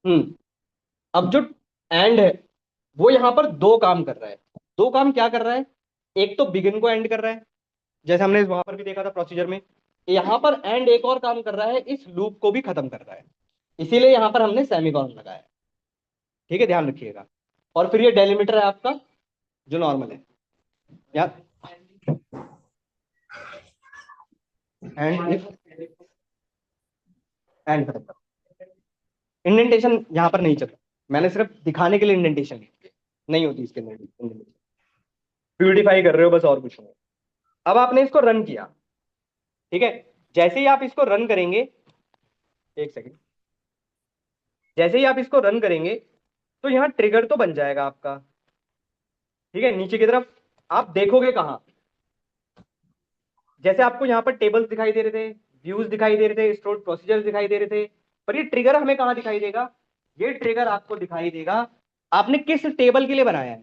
हम्म। अब जो एंड है वो यहां पर दो काम कर रहा है। दो काम क्या कर रहा है? एक तो बिगिन को एंड कर रहा है, जैसे हमने वहां पर भी देखा था प्रोसीजर में। यहां पर एंड एक और काम कर रहा है, इस लूप को भी खत्म कर रहा है। इसीलिए यहां पर हमने सेमीकोलन लगाया है। ठीक है, ध्यान रखिएगा। और फिर ये डेलिमीटर है आपका, जो नॉर्मल है। या एंड एंड खत्म कर। इंडेंटेशन यहां पर नहीं चलता, मैंने सिर्फ दिखाने के लिए इंडेंटेशन लिखी है। नहीं होती इसके अंदर इंडेंटेशन। ब्यूटीफाई कर रहे हो बस, और कुछ नहीं। अब आपने इसको रन किया। ठीक है, जैसे ही आप इसको रन करेंगे, एक सेकेंड, जैसे ही आप इसको रन करेंगे तो यहाँ ट्रिगर तो बन जाएगा आपका। ठीक है, नीचे की तरफ आप देखोगे कहाँ? जैसे आपको यहाँ पर टेबल्स दिखाई दे रहे थे, व्यूज दिखाई दे रहे थे, स्टोर्ड प्रोसीजर्स दिखाई दे रहे थे, पर ये ट्रिगर हमें कहाँ दिखाई देगा? ये ट्रिगर आपको दिखाई देगा आपने किस टेबल के लिए बनाया है।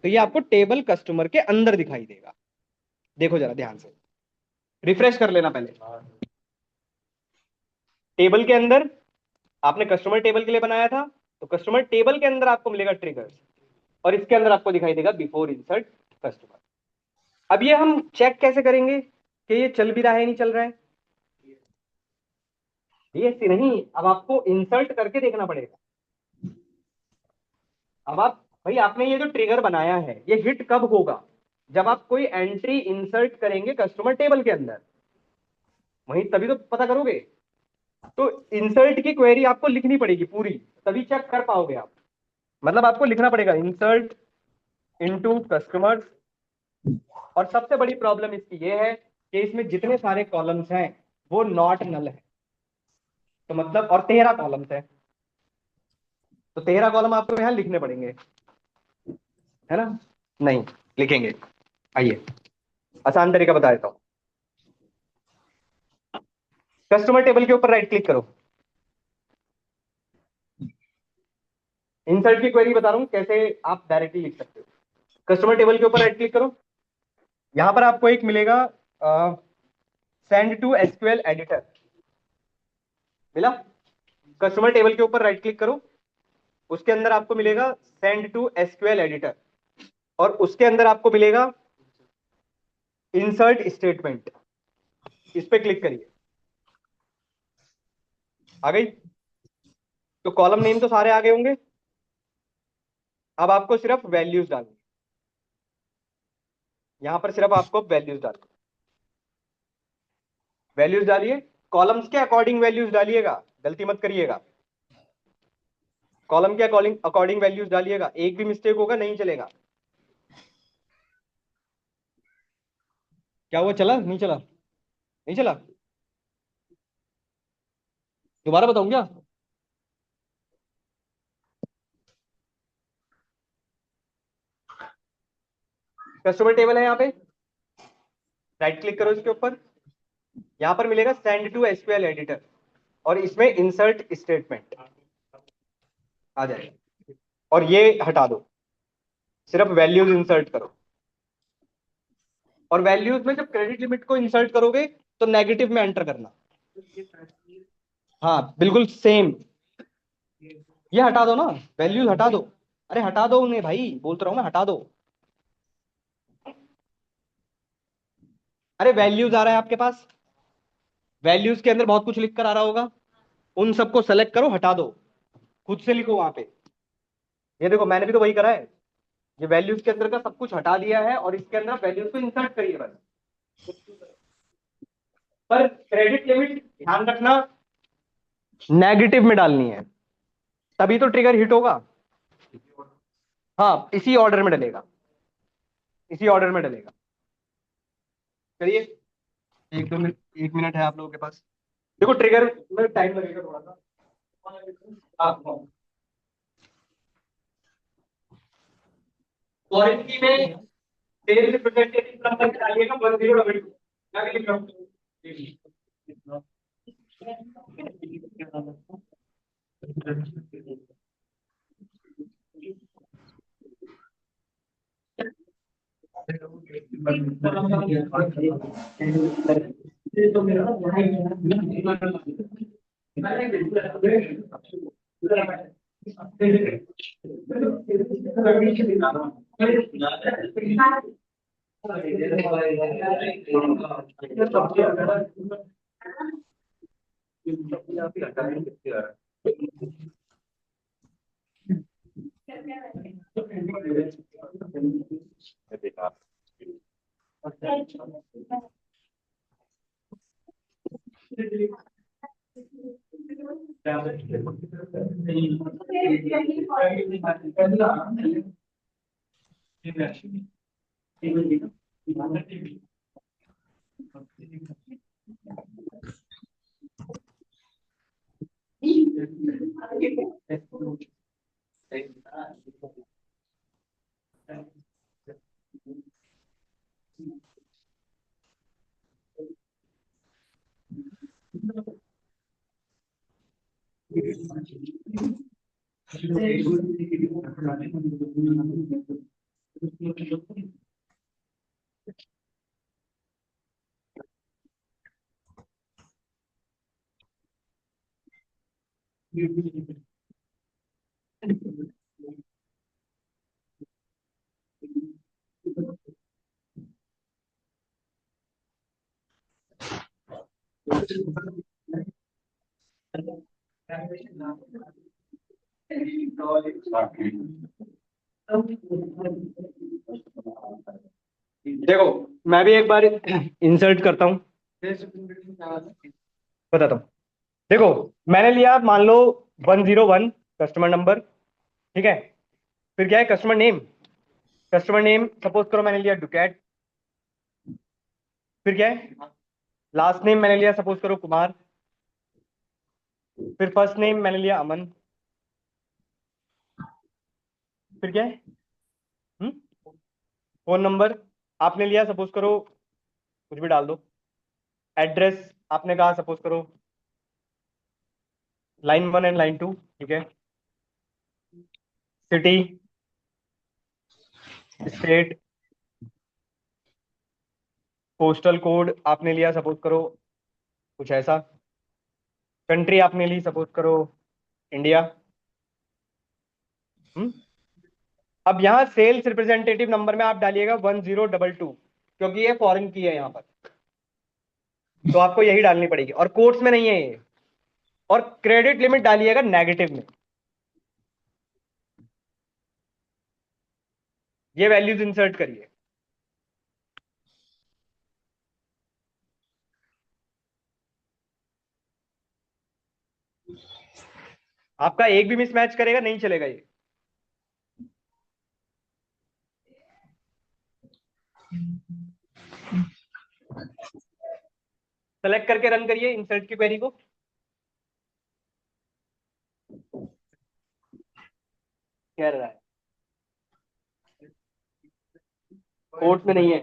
तो ये आपको टेबल कस्टमर के अंदर दिखाई देगा। देखो जरा ध्यान से, रिफ्रेश कर लेना पहले। टेबल के अंदर आपने कस्टमर टेबल के लिए बनाया था, तो कस्टमर टेबल के अंदर आपको मिलेगा ट्रिगर्स, और इसके अंदर आपको दिखाई देगा बिफोर इंसर्ट कस्टमर। अब ये हम चेक कैसे करेंगे कि ये चल भी रहा है नहीं चल रहा है? ये ऐसे नहीं, अब आपको इंसर्ट करके देखना पड़ेगा। अब आप, भाई आपने ये जो ट्रिगर बनाया है ये हिट कब होगा? जब आप कोई एंट्री इंसर्ट करेंगे कस्टमर टेबल के अंदर, वहीं तभी तो पता करोगे। तो इंसर्ट की क्वेरी आपको लिखनी पड़ेगी पूरी, तभी चेक कर पाओगे आप। मतलब आपको लिखना पड़ेगा इंसर्ट इनटू कस्टमर। और सबसे बड़ी प्रॉब्लम इसकी ये है कि इसमें जितने सारे कॉलम्स हैं वो नॉट नल है। तो मतलब, और 13 कॉलम्स है, तो 13 कॉलम आपको यहाँ लिखने पड़ेंगे, है ना? नहीं लिखेंगे। आइए, आसान तरीका बता देता हूँ। कस्टमर टेबल के ऊपर राइट क्लिक करो। इंसर्ट की क्वेरी बता रहा हूँ कैसे आप डायरेक्टली लिख सकते हो। कस्टमर टेबल के ऊपर राइट क्लिक करो। यहां पर आपको एक मिलेगा सेंड टू एसक्यूएल एडिटर, मिला? कस्टमर टेबल के ऊपर राइट क्लिक करो, उसके अंदर आपको मिलेगा सेंड टू एसक्यूएल एडिटर, और उसके अंदर आपको मिलेगा इंसर्ट स्टेटमेंट। इस पे क्लिक करिए। आ गई? तो कॉलम नेम तो सारे आ गए होंगे। अब आपको सिर्फ वैल्यूज डालनी, यहां पर सिर्फ आपको वैल्यूज डालनी। वैल्यूज डालिए, कॉलम्स के अकॉर्डिंग वैल्यूज डालिएगा, गलती मत करिएगा। कॉलम के अकॉर्डिंग अकॉर्डिंग वैल्यूज डालिएगा, एक भी मिस्टेक होगा नहीं चलेगा। क्या हुआ, चला नहीं चला? नहीं चला? दोबारा बताऊं क्या? कस्टमर टेबल है यहाँ पे, राइट क्लिक करो इसके ऊपर, यहां पर मिलेगा सेंड टू एसक्यूएल एडिटर, और इसमें इंसर्ट स्टेटमेंट आ जाएगा, और ये हटा दो, सिर्फ वैल्यूज इंसर्ट करो। और वैल्यूज में जब क्रेडिट लिमिट को इंसर्ट करोगे तो नेगेटिव में एंटर करना। हाँ बिल्कुल सेम। ये हटा दो ना, वैल्यूज हटा दो। अरे हटा दो उन्हें भाई, बोलता रहा हूँ मैं, हटा दो। अरे वैल्यूज आ रहा है आपके पास, वैल्यूज के अंदर बहुत कुछ लिख कर आ रहा होगा, उन सबको सेलेक्ट करो, हटा दो, खुद से लिखो वहां पे। ये देखो मैंने भी तो वही करा है, ये वैल्यूज के अंदर का सब कुछ हटा दिया है और इसके अंदर वैल्यूज को इंसर्ट करिए बस। पर क्रेडिट लिमिट ध्यान रखना, नेगेटिव में डालनी है, तभी तो ट्रिगर हिट होगा। हाँ इसी ऑर्डर में डलेगा, इसी ऑर्डर में डलेगा। करिए, एक दो मिनट, 1 मिनट है आप लोगों के पास। देखो ट्रिगर में टाइम लगेगा थोड़ा सा। हाँ, क्वालिटी में सेल्स रिप्रेजेंटेटिव नंबर डालिएगा 1022 क्या लिख रहा हूँ। तो मेरा देखो, मैं भी एक बार इंसर्ट करता हूँ, बताता हूँ। देखो, मैंने लिया मान लो 101 कस्टमर नंबर, ठीक है। फिर क्या है, कस्टमर नेम सपोज करो मैंने लिया डुकैट। फिर क्या है, लास्ट नेम मैंने लिया सपोज करो कुमार। फिर फर्स्ट नेम मैंने लिया अमन। फिर क्या है, फोन नंबर आपने लिया सपोज करो, कुछ भी डाल दो। एड्रेस आपने कहा सपोज करो लाइन 1 एंड लाइन 2, ठीक है। सिटी, स्टेट, पोस्टल कोड आपने लिया सपोज करो कुछ ऐसा। कंट्री आपने ली सपोज करो इंडिया। हम्म अब यहाँ सेल्स रिप्रेजेंटेटिव नंबर में आप डालिएगा 1022, क्योंकि ये फॉरेन की है यहाँ पर, तो आपको यही डालनी पड़ेगी, और कोट्स में नहीं है ये। और क्रेडिट लिमिट डालिएगा नेगेटिव में, ये वैल्यूज इंसर्ट करिए। आपका एक भी मिसमैच करेगा नहीं चलेगा ये। सेलेक्ट करके रन करिए इंसर्ट की क्वेरी को। कह रहा है कोट्स में नहीं है।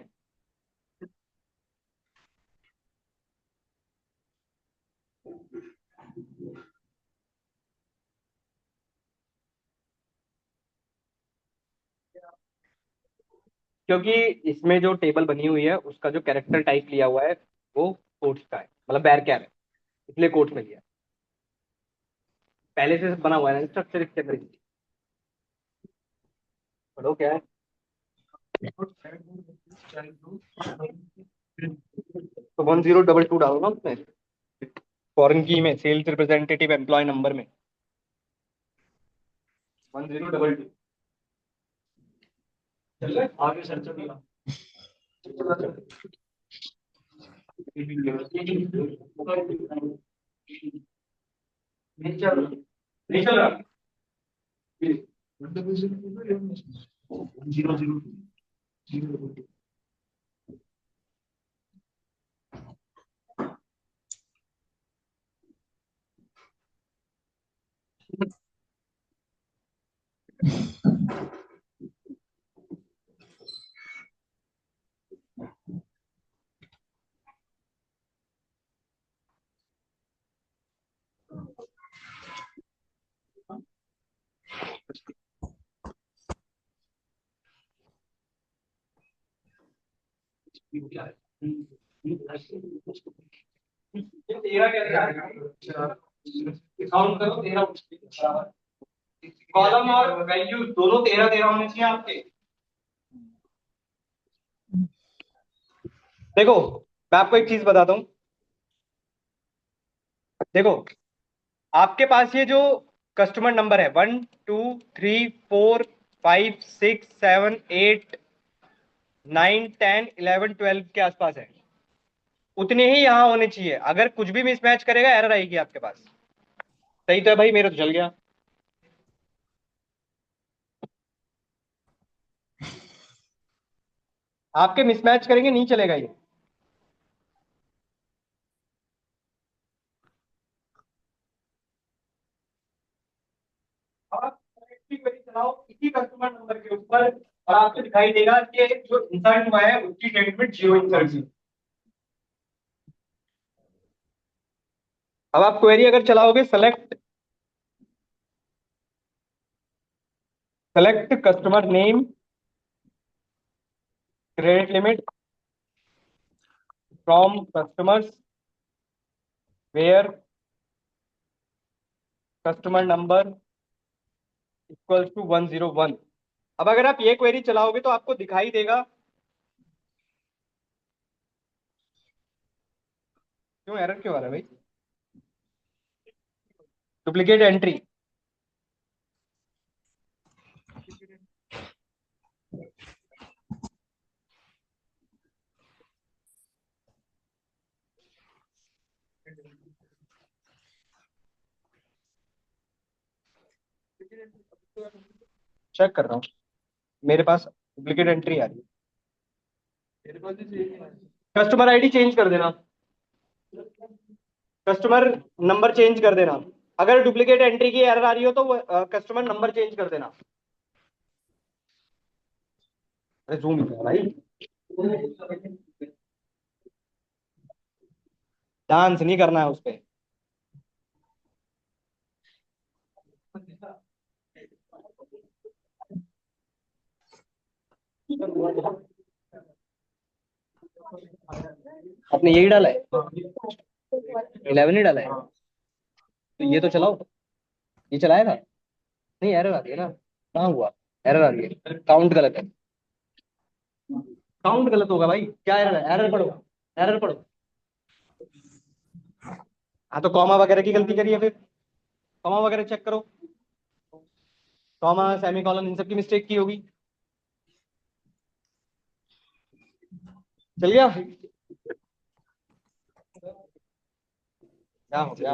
क्योंकि इसमें जो टेबल बनी हुई है उसका जो कैरेक्टर टाइप लिया हुआ है वो कोट्स का है, मतलब बैर क्या है, इसलिए कोट्स में लिया। पहले से बना हुआ है ना स्ट्रक्चर इसके अंदर। पढ़ो क्या है, तो 1022 डालो ना उसमें, फॉरेन की में सेल्स रिप्रेजेंटेटिव एम्प्लॉय नंबर में 1022। चल रहा है आगे सर, चल रहा नहीं चल रहा, नहीं चल रहा। Zero zero zero. तेरा कैसे आएगा? काउंट करो 13 कॉलम और वैल्यूज दोनों 13 13 होने चाहिए आपके। देखो मैं आपको एक चीज बताता हूँ। देखो आपके पास ये जो कस्टमर नंबर है 1 2 3 4 5 6 7 8 9 10 11 12 के आसपास है, उतने ही यहाँ होने चाहिए। अगर कुछ भी मिसमैच करेगा एरर आएगी आपके पास। सही तो है भाई, मेरा तो चल गया। आपके मिसमैच करेंगे नहीं चलेगा ये। अब आप directly query चलाओ इसी कस्टमर नंबर के ऊपर और आपको दिखाई देगा कि जो इंसर्ट हुआ है उसकी स्टेटमेंट जीरो इंसर्ट हुई। अब आप क्वेरी अगर चलाओगे select select customer name credit limit from customers where customer number equals to 101। अब अगर आप ये क्वेरी चलाओगे तो आपको दिखाई देगा। क्यों एरर क्यों आ रहा है भाई? Duplicate entry. चेक कर रहा हूँ, मेरे पास डुप्लीकेट एंट्री आ रही है। कस्टमर आईडी चेंज कर देना, कस्टमर नंबर चेंज कर देना। अगर डुप्लीकेट एंट्री की एरर आ रही हो तो कस्टमर नंबर चेंज कर देना। अरे जूम किया भाई, डांस नहीं करना है उस पे। आपने यही डाला है, 11 ही डाला है। तो ये तो चलाओ, ये चलाया था। नहीं एरर आ रही है ना, कहाँ हुआ? एरर आ रही है, काउंट गलत है। काउंट गलत होगा भाई, क्या एरर है? एरर पढ़ो, एरर पढ़ो। हाँ तो कॉमा वगैरह की गलती करिए फिर, कॉमा वगैरह चेक करो, कॉमा सेमीकोलन इन सब की मिस्टेक की होगी। चल गया? क्या हो गया?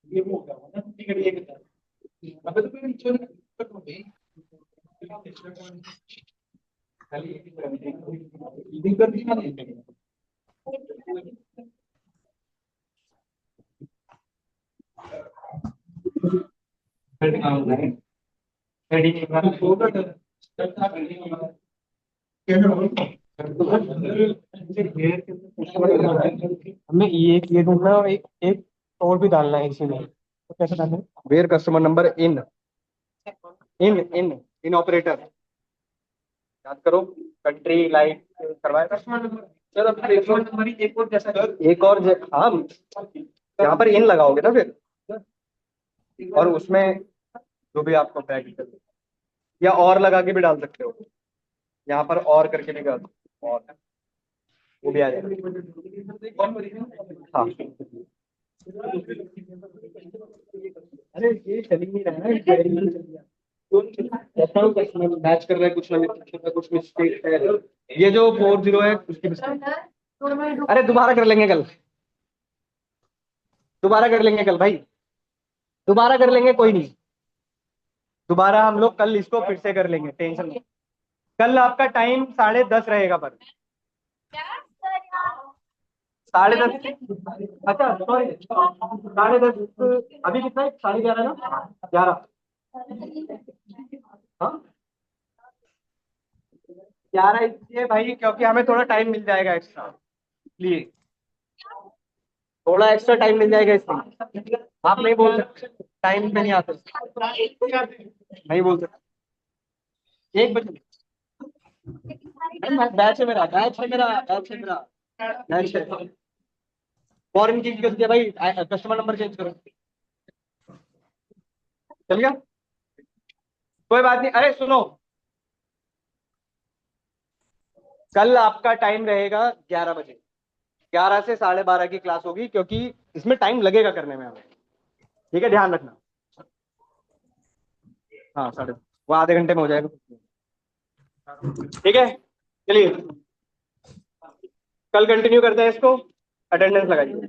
ये वो होगा ना, ठीक है, ये बता। अबे तो कोई नीचे नहीं कर भाई, खाली रीडिंग कर दी मैंने। हमें ये दूंगा और एक एक और भी डालना है इसी में, तो कैसे डालना है? Where customer number in in in in operator, याद करो। कंट्री लाइक करवाया कस्टमर नंबर। सर अब कस्टमर नंबर ही एक और जैसा एक और हाँ, यहाँ पर इन लगाओगे ना फिर, और उसमें जो भी आपको बैग या और लगा के भी डाल सकते हो। यहाँ पर और करके भी डाल सकते हो, और वो भी आ जाएगा। हाँ अरे ये चल ही नहीं रहा है, मैच कर रहा है, कुछ ना कुछ मिस्टेक है। ये जो 40 है उसकी मिस्टेक। अरे दोबारा कर लेंगे कल, दोबारा कर लेंगे कल भाई, दोबारा कर लेंगे कोई नहीं। दोबारा हम लोग कल इसको फिर से कर लेंगे, टेंशन नहीं। कल आपका टाइम 10:30 रहेगा पर 10:30। अच्छा सॉरी, 10:30। अभी कितना है? 11:30 ना? 11। हाँ 11 इसलिए भाई क्योंकि हमें थोड़ा टाइम मिल जाएगा एक्स्ट्रा, इसलिए थोड़ा एक्स्ट्रा टाइम मिल जाएगा इसमें। आप नहीं बोल सकते। टाइम पे नहीं आते, नहीं बोल सकते 1 बजे। बैच है मेरा, बैच है मेरा, बैच है मेरा, बैच है। फॉरेन की कर दिया भाई, कस्टमर नंबर चेंज करो। चल गया, कोई बात नहीं। अरे सुनो, कल आपका टाइम रहेगा 11 बजे, 11 से 12:30 की क्लास होगी, क्योंकि इसमें टाइम लगेगा करने में हमें। ठीक है, ध्यान रखना। हाँ, वो आधे घंटे में हो जाएगा। ठीक है, चलिए कल कंटिन्यू करते हैं इसको। अटेंडेंस लगाइए।